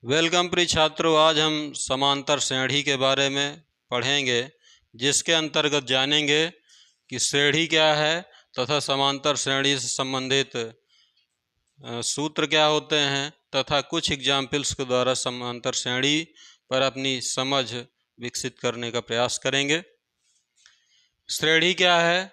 Welcome प्रिय छात्रों, आज हम समांतर श्रेणी के बारे में पढ़ेंगे, जिसके अंतर्गत जानेंगे कि श्रेणी क्या है तथा समांतर श्रेणी से संबंधित सूत्र क्या होते हैं तथा कुछ एग्जाम्पल्स के द्वारा समांतर श्रेणी पर अपनी समझ विकसित करने का प्रयास करेंगे। श्रेणी क्या है,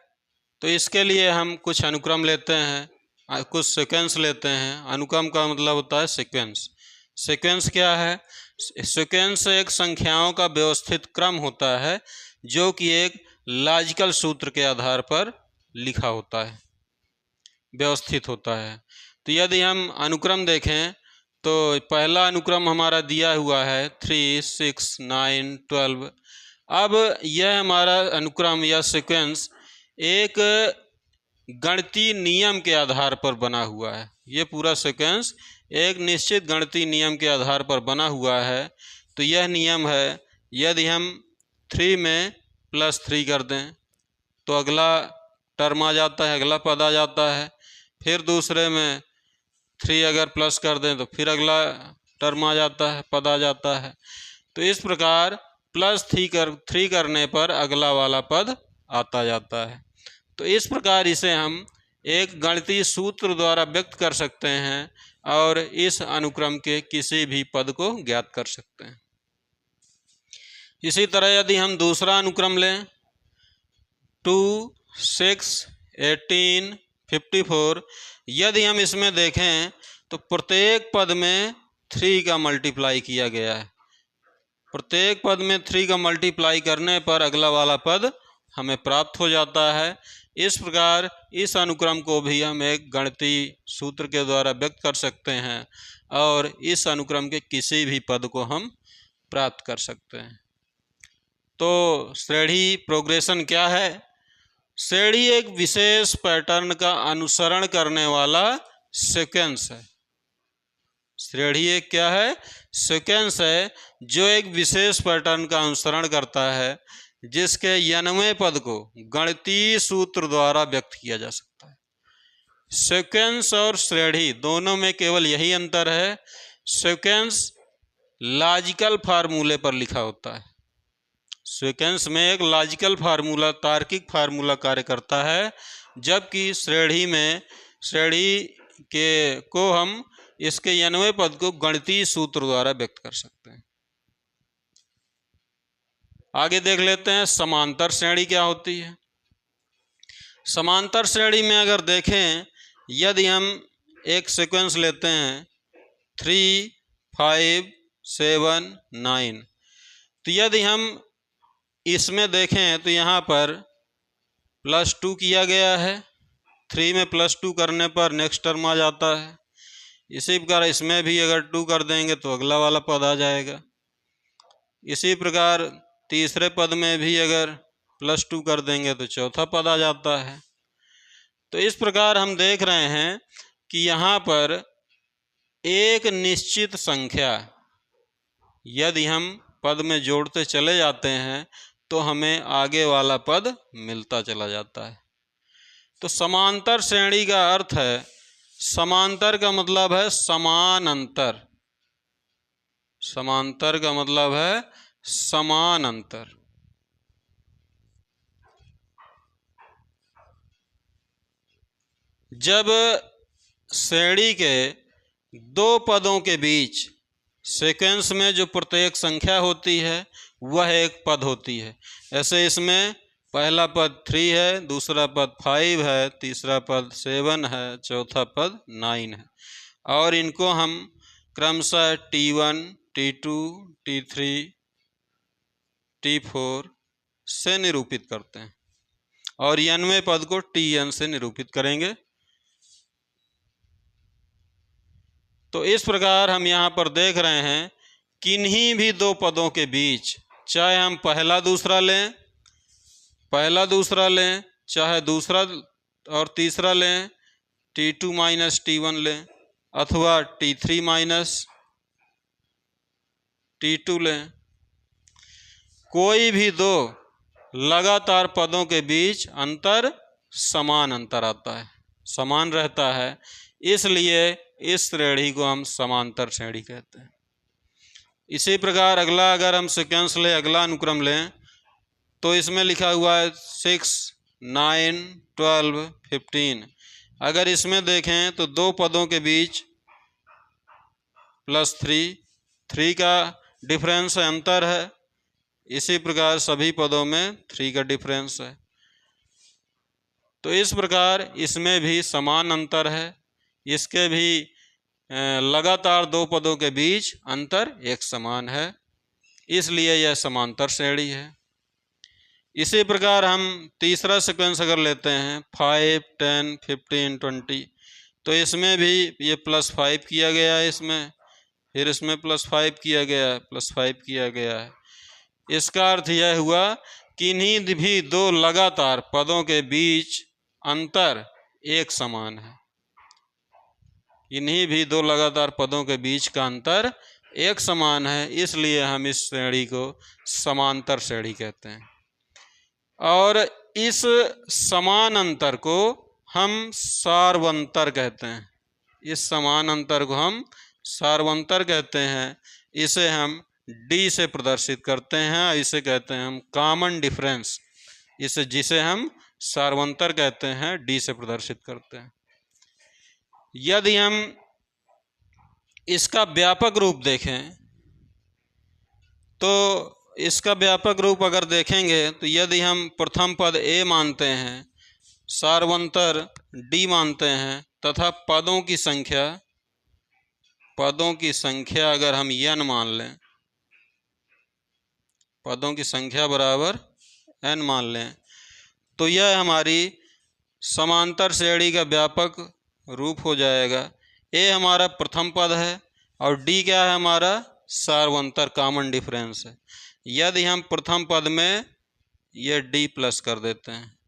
तो इसके लिए हम कुछ अनुक्रम लेते हैं, कुछ सीक्वेंस लेते हैं। अनुक्रम का मतलब होता है सीक्वेंस। सीक्वेंस क्या है? सीक्वेंस एक संख्याओं का व्यवस्थित क्रम होता है जो कि एक लॉजिकल सूत्र के आधार पर लिखा होता है, व्यवस्थित होता है। तो यदि हम अनुक्रम देखें तो पहला अनुक्रम हमारा दिया हुआ है 3, 6, 9, 12। अब यह हमारा अनुक्रम या सीक्वेंस एक गणितीय नियम के आधार पर बना हुआ है। ये पूरा सीक्वेंस एक निश्चित गणितीय नियम के आधार पर बना हुआ है। तो यह नियम है, यदि हम 3 में +3 कर दें तो अगला टर्म आ जाता है, अगला पद आ जाता है। फिर दूसरे में 3 अगर प्लस कर दें तो फिर अगला टर्म आ जाता है, पद आ जाता है। तो इस प्रकार +3 करने पर अगला वाला पद आता जाता है। तो इस प्रकार इसे हम एक गणितीय सूत्र द्वारा व्यक्त कर सकते हैं और इस अनुक्रम के किसी भी पद को ज्ञात कर सकते हैं। इसी तरह यदि हम दूसरा अनुक्रम लें 2, 6, 18, 54, यदि हम इसमें देखें तो प्रत्येक पद में 3 का मल्टीप्लाई किया गया है। प्रत्येक पद में 3 का मल्टीप्लाई करने पर अगला वाला पद हमें प्राप्त हो जाता है। इस प्रकार इस अनुक्रम को भी हम एक गणितीय सूत्र के द्वारा व्यक्त कर सकते हैं और इस अनुक्रम के किसी भी पद को हम प्राप्त कर सकते हैं। तो श्रेणी प्रोग्रेशन क्या है? श्रेणी एक विशेष पैटर्न का अनुसरण करने वाला सीक्वेंस है। श्रेणी एक क्या है? सीक्वेंस है जो एक विशेष पैटर्न का अनुसरण करता है, जिसके 90वें पद को गणितीय सूत्र द्वारा व्यक्त किया जा सकता है। सीक्वेंस और श्रेणी दोनों में केवल यही अंतर है, सीक्वेंस लॉजिकल फार्मूले पर लिखा होता है। सीक्वेंस में एक लॉजिकल फार्मूला, तार्किक फार्मूला कार्य करता है, जबकि श्रेणी में को हम इसके 90वें पद को गणितीय सूत्र द्वारा व्यक्त कर सकते हैं। आगे देख लेते हैं समांतर श्रेणी क्या होती है। समांतर श्रेणी में अगर देखें, यदि हम एक सीक्वेंस लेते हैं 3, 5, 7, 9, तो यदि हम इसमें देखें तो यहाँ पर +2 किया गया है। 3 में +2 करने पर नेक्स्ट टर्म आ जाता है। इसी प्रकार इसमें भी अगर 2 कर देंगे तो अगला वाला पद आ जाएगा। इसी प्रकार तीसरे पद में भी अगर +2 कर देंगे तो चौथा पद आ जाता है। तो इस प्रकार हम देख रहे हैं कि यहाँ पर एक निश्चित संख्या यदि हम पद में जोड़ते चले जाते हैं तो हमें आगे वाला पद मिलता चला जाता है। तो समांतर श्रेणी का अर्थ है, समांतर का मतलब है समान अंतर। समांतर का मतलब है समान अंतर। जब श्रेणी के 2 पदों के बीच सीक्वेंस में जो प्रत्येक संख्या होती है वह एक पद होती है। ऐसे इसमें पहला पद 3 है, दूसरा पद 5 है, तीसरा पद 7 है, चौथा पद 9 है, और इनको हम क्रमशः T1, T2, T3, T4 से निरूपित करते हैं और 90वें पद को Tn से निरूपित करेंगे। तो इस प्रकार हम यहाँ पर देख रहे हैं, किन्हीं भी 2 पदों के बीच, चाहे हम पहला दूसरा लें, चाहे दूसरा और तीसरा लें, T2 माइनस T1 लें, अथवा T3 माइनस T2 लें, कोई भी 2 लगातार पदों के बीच अंतर समान अंतर आता है, समान रहता है। इसलिए इस श्रेणी को हम समांतर श्रेणी कहते हैं। इसी प्रकार अगला अगर हम सीक्वेंस लें, अगला अनुक्रम लें, तो इसमें लिखा हुआ है 6, 9, 12, 15। अगर इसमें देखें तो दो पदों के बीच +3 का डिफरेंस है, अंतर है। इसी प्रकार सभी पदों में 3 का डिफरेंस है। तो इस प्रकार इसमें भी समान अंतर है, इसके भी लगातार दो पदों के बीच अंतर एक समान है, इसलिए यह समांतर श्रेणी है। इसी प्रकार हम तीसरा सीक्वेंस अगर लेते हैं 5, 10, 15, 20, तो इसमें भी ये +5 किया गया है, इसमें फिर इसमें +5 किया गया है, +5 किया गया है। इसका अर्थ यह हुआ कि इन्हीं भी दो लगातार पदों के बीच अंतर एक समान है। इन्हीं भी दो लगातार पदों के बीच का अंतर एक समान है, इसलिए हम इस श्रेणी को समांतर श्रेणी कहते हैं। और इस समान अंतर को हम सार्वंतर कहते हैं। इस समान अंतर को हम सार्वंतर कहते हैं। इसे हम डी से प्रदर्शित करते हैं, इसे कहते हैं हम कॉमन डिफरेंस। जिसे हम सार्वंतर कहते हैं, डी से प्रदर्शित करते हैं। यदि हम इसका व्यापक रूप देखें तो इसका व्यापक रूप अगर देखेंगे तो यदि हम प्रथम पद ए मानते हैं, सार्वंतर डी मानते हैं, तथा पदों की संख्या अगर हम n मान लें, पदों की संख्या बराबर n मान लें, तो यह हमारी समांतर श्रेणी का व्यापक रूप हो जाएगा। ए हमारा प्रथम पद है और डी क्या है, हमारा सार्वंतर कॉमन डिफरेंस है। यदि हम प्रथम पद में ये डी प्लस कर देते हैं,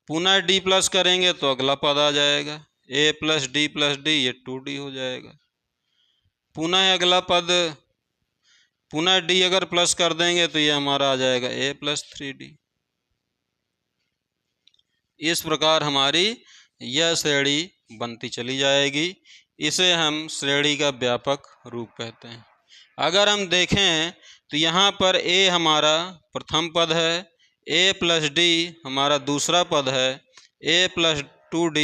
पुनः डी प्लस करेंगे तो अगला पद आ जाएगा ए प्लस डी, ये 2d हो जाएगा। पुनः अगला पद, पुनः डी अगर प्लस कर देंगे तो ये हमारा आ जाएगा a + 3d। इस प्रकार हमारी यह श्रेणी बनती चली जाएगी। इसे हम श्रेणी का व्यापक रूप कहते हैं। अगर हम देखें तो यहाँ पर a हमारा प्रथम पद है, a + d हमारा दूसरा पद है, a + 2d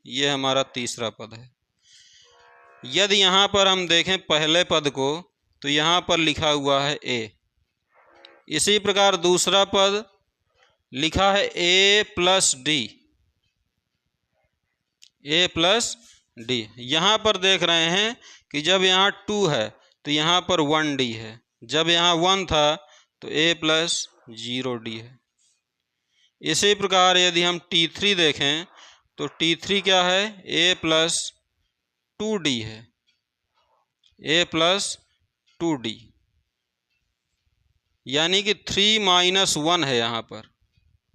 ये हमारा तीसरा पद है। यदि यहाँ पर हम देखें पहले पद को तो यहाँ पर लिखा हुआ है a। इसी प्रकार दूसरा पद लिखा है a + d, a + d। यहाँ पर देख रहे हैं कि जब यहाँ 2 है तो यहाँ पर 1d है, जब यहाँ 1 था तो a + 0d है। इसी प्रकार यदि हम T3 देखें तो T3 क्या है, a + 2d है, a + 2d, यानी कि 3 - 1 है। यहाँ पर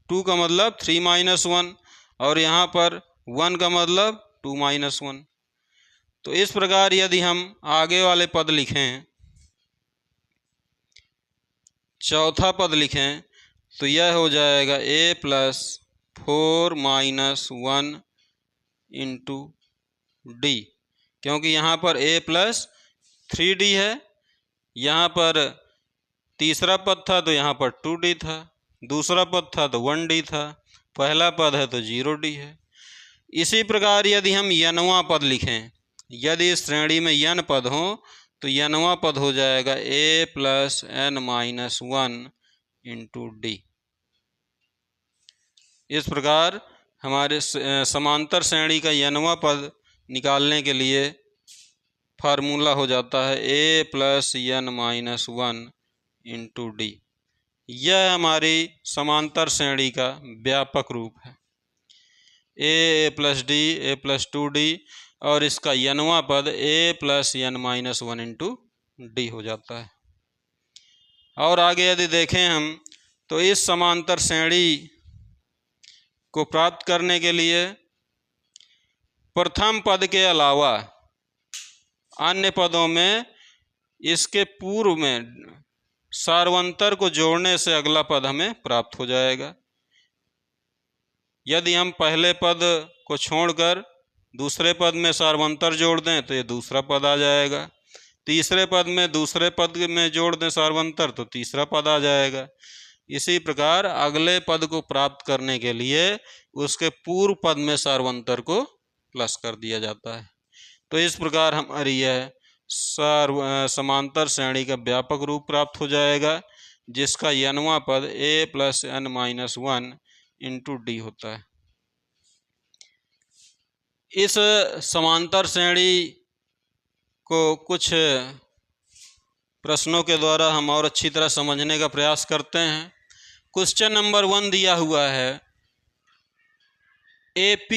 2 का मतलब 3 - 1 और यहाँ पर 1 का मतलब 2 - 1। तो इस प्रकार यदि हम आगे वाले पद लिखें, चौथा पद लिखें, तो यह हो जाएगा a + 4 - 1 × d, क्योंकि यहाँ पर a + 3d है। यहाँ पर तीसरा पद था तो यहाँ पर 2d था, दूसरा पद था तो 1d था, पहला पद है तो 0d है। इसी प्रकार यदि हम n वां पद लिखें, यदि इस श्रेणी में n पद हों तो n वां पद हो जाएगा a + n - 1 × d। इस प्रकार हमारे समांतर श्रेणी का n वां पद निकालने के लिए फार्मूला हो जाता है a + n - 1 × d। यह हमारी समांतर श्रेणी का व्यापक रूप है, a + d, a + 2d, और इसका n वां पद a + n - 1 × d हो जाता है। और आगे यदि देखें हम तो इस समांतर श्रेणी को प्राप्त करने के लिए प्रथम पद के अलावा अन्य पदों में इसके पूर्व में सार्वंतर को जोड़ने से अगला पद हमें प्राप्त हो जाएगा। यदि हम पहले पद को छोड़कर दूसरे पद में सार्वंतर जोड़ दें तो ये दूसरा पद आ जाएगा। तीसरे पद में दूसरे पद में जोड़ दें सार्वंतर तो तीसरा पद आ जाएगा। इसी प्रकार अगले पद को प्राप्त करने के लिए उसके पूर्व पद में सार्वंतर को प्लस कर दिया जाता है। तो इस प्रकार हमारी यह समांतर श्रेणी का व्यापक रूप प्राप्त हो जाएगा, जिसका n वां पद a + n-1 × d होता है। इस समांतर श्रेणी को कुछ प्रश्नों के द्वारा हम और अच्छी तरह समझने का प्रयास करते हैं। क्वेश्चन नंबर 1 दिया हुआ है AP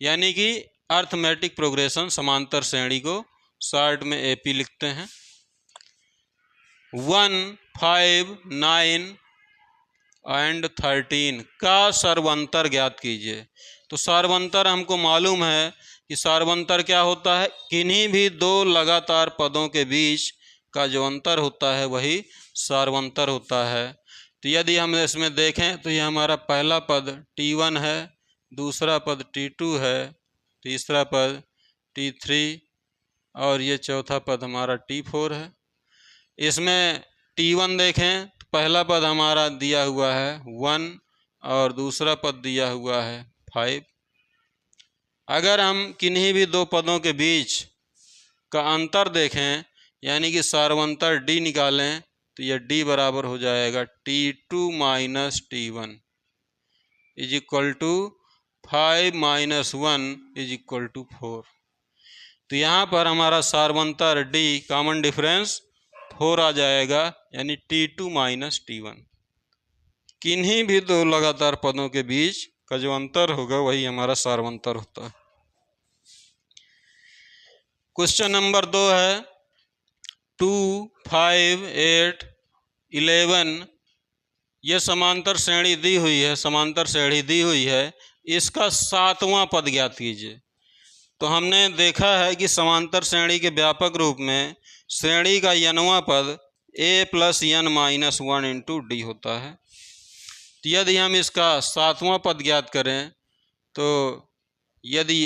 यानी कि अर्थमेटिक प्रोग्रेशन समांतर श्रेणी को शॉर्ट में AP लिखते हैं। 1, 5, 9 और 13 का सर्वंतर ज्ञात कीजिए। तो सर्वंतर हमको मालूम है कि सर्वंतर क्या होता है, किन्हीं भी दो लगातार पदों के बीच का जो अंतर होता है वही सर्वंतर होता है। तो यदि हम इसमें देखें तो ये हमारा पहला पद T1 है, दूसरा पद T2 है, तीसरा पद T3 और ये चौथा पद हमारा T4 है। इसमें T1 देखें तो पहला पद हमारा दिया हुआ है 1 और दूसरा पद दिया हुआ है 5। अगर हम किन्हीं भी दो पदों के बीच का अंतर देखें यानी कि सार्वंतर D निकालें तो यह D बराबर हो जाएगा T2 - T1 = 5 - 1 = 4। तो यहाँ पर हमारा सार्वंतर D कॉमन डिफरेंस 4 आ जाएगा, यानी T2 - T1। किन्हीं भी दो लगातार पदों के बीच का जो अंतर होगा वही हमारा सार्वंतर होता है। क्वेश्चन नंबर 2 है 2, 5, 8, 11 ये समांतर श्रेणी दी हुई है, समांतर श्रेणी दी हुई है, इसका 7वां पद ज्ञात कीजिए। तो हमने देखा है कि समांतर श्रेणी के व्यापक रूप में श्रेणी का n वां पद a + n-1 × d होता है। तो यदि हम इसका 7वां पद ज्ञात करें तो यदि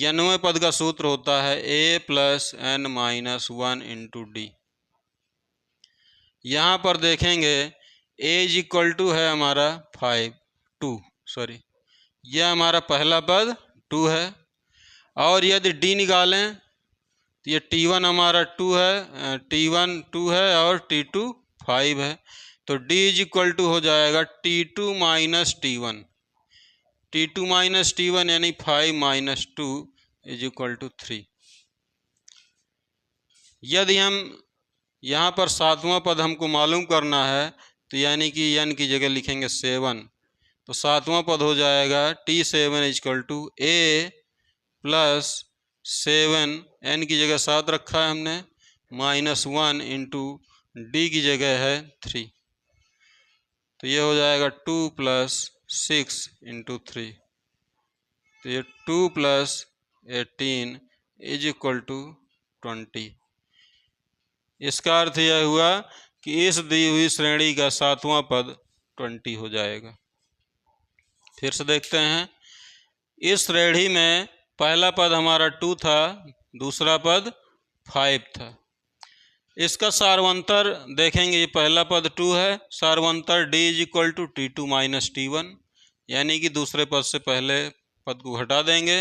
n वें पद का सूत्र होता है a + n-1 × d। यहाँ पर देखेंगे a = है हमारा 2 यह हमारा पहला पद 2 है, और यदि d निकालें तो ये T1 हमारा 2 है, T1 2 है और T2 5 है। तो d = हो जाएगा T2 - T1, T2 - T1 यानी 5 - 2 = 3। यदि हम यहाँ पर 7वां पद हमको मालूम करना है तो यानी कि n की जगह लिखेंगे 7, तो 7वां पद हो जाएगा T7 = a + 7, n की जगह 7 रखा है हमने, -1 × d की जगह है 3। तो ये हो जाएगा 2 + 6 × 3, तो ये 2 + 18 = 20। इसका अर्थ यह हुआ कि इस दी हुई श्रेणी का 7वां पद 20 हो जाएगा। फिर से देखते हैं, इस श्रेणी में पहला पद हमारा 2 था, दूसरा पद 5 था। इसका सार्वंतर देखेंगे, ये पहला पद 2 है, सार्वंतर D = T2 - T1, यानी कि दूसरे पद से पहले पद को घटा देंगे,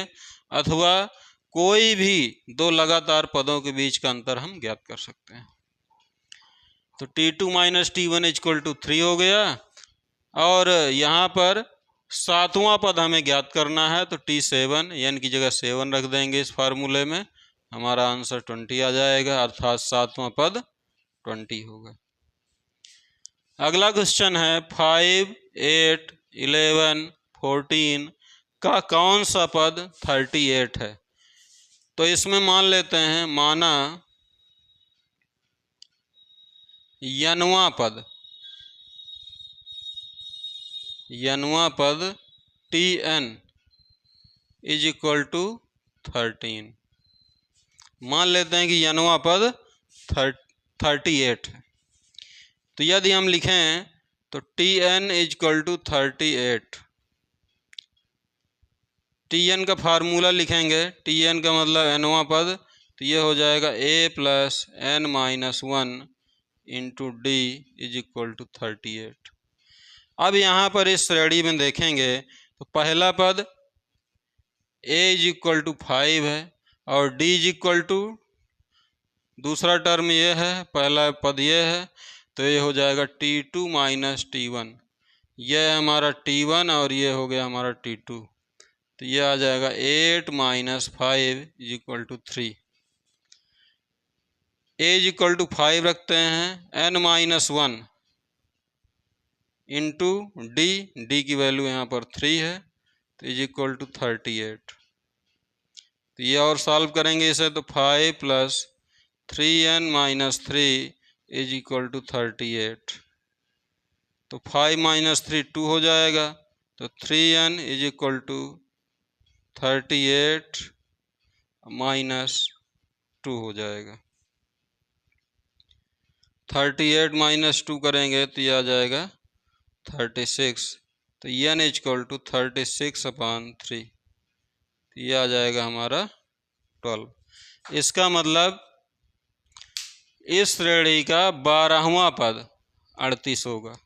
अथवा कोई भी दो लगातार पदों के बीच का अंतर हम ज्ञात कर सकते हैं। तो T2 - T1 = 3 हो गया, और यहाँ पर 7वां पद हमें ज्ञात करना है तो T7, n की जगह 7 रख देंगे इस फार्मूले में, हमारा आंसर 20 आ जाएगा, अर्थात 7वां पद 20 होगा। अगला क्वेश्चन है 5, 8, 11, 14 का कौन सा पद 38 है। तो इसमें मान लेते हैं, माना n वां पद Tn = 13। मान लेते हैं कि n वां पद 38 है। तो यदि हम लिखें तो Tn = 38, Tn का फार्मूला लिखेंगे, Tn का मतलब n वां पद तो ये हो जाएगा a plus n minus 1 into D is equal to 38। अब यहाँ पर इस श्रेणी में देखेंगे तो पहला पद a इज इक्वल टू 5 है और d इज इक्वल टू, दूसरा टर्म ये है, पहला पद ये है, तो ये हो जाएगा T2 माइनस T1। यह है हमारा T1 और ये हो गया हमारा T2। तो ये आ जाएगा 8 minus 5 is equal to 3। a is equal to 5 रखते हैं, n माइनस 1 इंटू डी की वैल्यू यहाँ पर 3 है, तो इज इक्वल टू 38। तो ये और सॉल्व करेंगे इसे, तो 5 plus 3n minus 3 is equal to 38। तो 5 माइनस 3 2 हो जाएगा, तो 3n is equal to 38 minus 2 हो जाएगा। 38 माइनस 2 करेंगे तो ये आ जाएगा 36। तो n इज इक्वल टू 36/3, तो ये आ जाएगा हमारा 12। इसका मतलब इस श्रेणी का 12वां पद 38 होगा।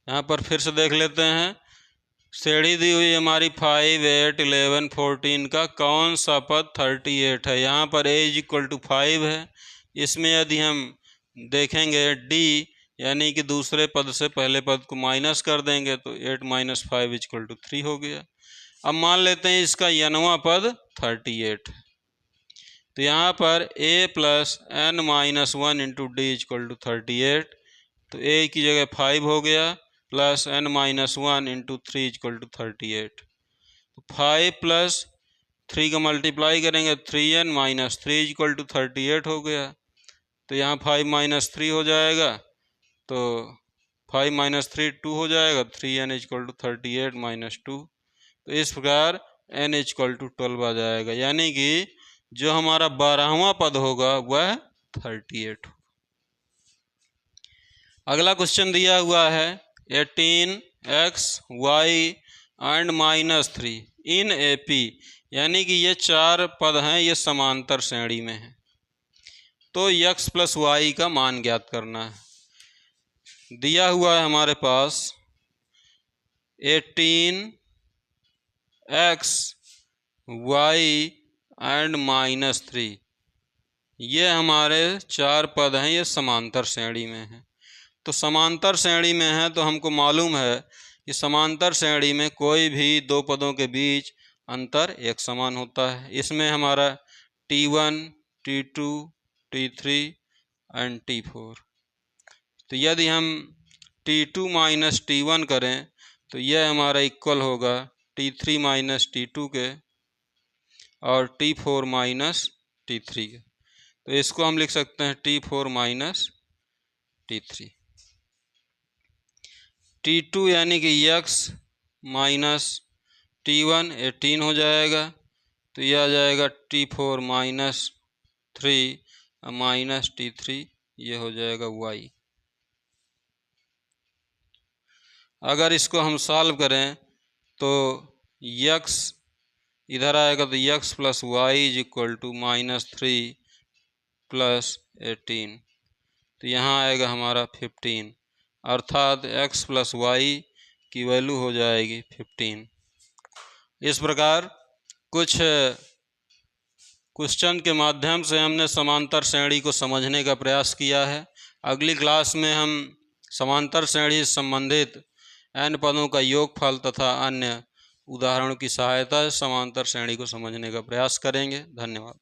यहाँ पर फिर से देख लेते हैं, श्रेणी दी हुई हमारी 5, 8, 11, 14 का कौन सा पद 38 है। यहाँ पर a इज इक्वल टू 5 है। इसमें यदि हम देखेंगे d यानी कि दूसरे पद से पहले पद को माइनस कर देंगे तो 8 माइनस 5 इज इक्वल टू 3 हो गया। अब मान लेते हैं इसका n वां पद 38 है, तो यहाँ पर a plus n minus 1 into D is equal to 38। तो a की जगह 5 हो गया plus n minus 1 into 3 is equal to 38। तो 5 प्लस 3 का मल्टीप्लाई करेंगे 3n minus 3 is equal to 38 हो गया। तो यहाँ 5 माइनस 3 हो जाएगा, तो 5 माइनस 3 2 हो जाएगा, 3n is equal to 38 minus 2। तो इस प्रकार n इज इक्वल टू 12 आ जाएगा, यानी कि जो हमारा 12वां पद होगा वह 38। अगला क्वेश्चन दिया हुआ है 18x y and minus 3 in AP, यानी कि ये 4 पद हैं, ये समांतर श्रेणी में हैं। तो x प्लस वाई का मान ज्ञात करना है। दिया हुआ है हमारे पास 18x y एंड माइनस 3, ये हमारे 4 पद हैं, ये समांतर श्रेणी में हैं। तो समांतर श्रेणी में है तो हमको मालूम है कि समांतर श्रेणी में कोई भी दो पदों के बीच अंतर एक समान होता है। इसमें हमारा T1, T2, T3 and T4। तो यदि हम T2 माइनस T1 करें तो यह हमारा इक्वल होगा T3 माइनस T2 के और T4 माइनस T3 के। तो इसको हम लिख सकते हैं T4 माइनस T3। T2 यानी कि x माइनस T1 18 हो जाएगा, तो यह आ जाएगा T4 माइनस 3 माइनस T3, ये हो जाएगा y। अगर इसको हम सॉल्व करें तो x इधर आएगा, तो x plus Y is equal to minus 3 plus 18, तो यहाँ आएगा हमारा 15, अर्थात x प्लस वाई की वैल्यू हो जाएगी 15। इस प्रकार कुछ क्वेश्चन के माध्यम से हमने समांतर श्रेणी को समझने का प्रयास किया है। अगली क्लास में हम समांतर श्रेणी से संबंधित n पदों का योगफल तथा अन्य उदाहरणों की सहायता से समांतर श्रेणी को समझने का प्रयास करेंगे। धन्यवाद।